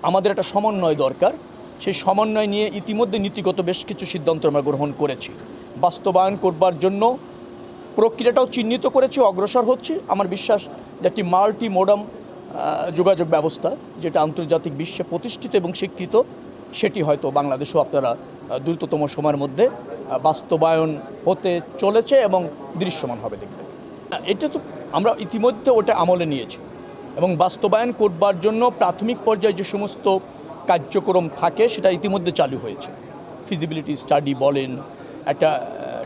আমাদের একটা সমন্বয় দরকার। সেই সমন্বয় নিয়ে ইতিমধ্যে নীতিগত বেশ কিছু সিদ্ধান্ত আমরা গ্রহণ করেছি। বাস্তবায়ন করবার জন্য প্রক্রিয়াটাও চিহ্নিত করেছি, অগ্রসর হচ্ছে। আমার বিশ্বাস যে একটি মাল্টি মোডাম যোগাযোগ ব্যবস্থা, যেটা আন্তর্জাতিক বিশ্বে প্রতিষ্ঠিত এবং স্বীকৃত, সেটি হয়তো বাংলাদেশেও আপনারা দ্রুততম সময়ের মধ্যে বাস্তবায়ন হতে চলেছে এবং দৃশ্যমান হবে দেখবেন। এটা তো আমরা ইতিমধ্যে ওটা আমলে নিয়েছি এবং বাস্তবায়ন করবার জন্য প্রাথমিক পর্যায়ে যে সমস্ত কার্যক্রম থাকে সেটা ইতিমধ্যে চালু হয়েছে। ফিজিবিলিটি স্টাডি বলেন, একটা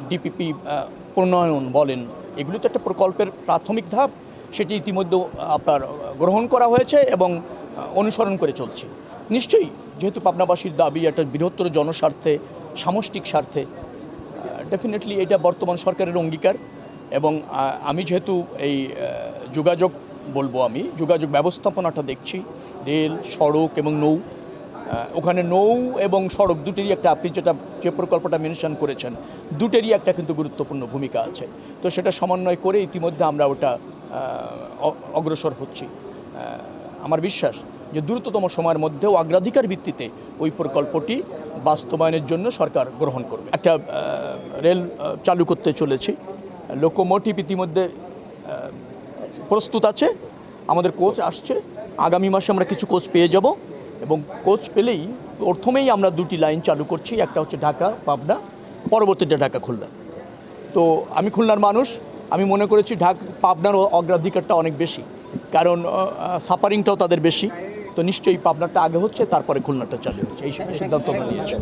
ডিপিপি প্রণয়ন বলেন, এগুলো তো একটা প্রকল্পের প্রাথমিক ধাপ, সেটি ইতিমধ্যে আপনার গ্রহণ করা হয়েছে এবং অনুসরণ করে চলছে। নিশ্চয়ই যেহেতু পাবনাবাসীর দাবি একটা বৃহত্তর জনস্বার্থে, সামষ্টিক স্বার্থে, ডেফিনেটলি এটা বর্তমান সরকারের অঙ্গীকার। এবং আমি যেহেতু এই যোগাযোগ যোগাযোগ ব্যবস্থাপনাটা দেখছি, রেল, সড়ক এবং নৌ, ওখানে নৌ এবং সড়ক দুটেরই একটা, আপনি যে প্রকল্পটা মেনশন করেছেন, দুটেরই একটা কিন্তু গুরুত্বপূর্ণ ভূমিকা আছে। তো সেটা সমন্বয় করে ইতিমধ্যে আমরা ওটা অগ্রসর হচ্ছি। আমার বিশ্বাস যে দ্রুততম সময়ের মধ্যেও অগ্রাধিকার ভিত্তিতে ওই প্রকল্পটি বাস্তবায়নের জন্য সরকার গ্রহণ করবে। একটা রেল চালু করতে চলেছি, লোকোমোটিভ ইতিমধ্যে প্রস্তুত আছে, আমাদের কোচ আসছে, আগামী মাসে আমরা কিছু কোচ পেয়ে যাব এবং কোচ পেলেই প্রথমেই আমরা দুটি লাইন চালু করছি, একটা হচ্ছে ঢাকা পাবনা, পরবর্তীতে ঢাকা খুলনা। তো আমি খুলনার মানুষ, আমি মনে করেছি পাবনার অগ্রাধিকারটা অনেক বেশি, কারণ সাফারিংটাও তাদের বেশি। তো নিশ্চয়ই পাবনারটা আগে হচ্ছে, তারপরে খুলনাটা চালু হচ্ছে, এই সিদ্ধান্ত আমরা নিয়েছি।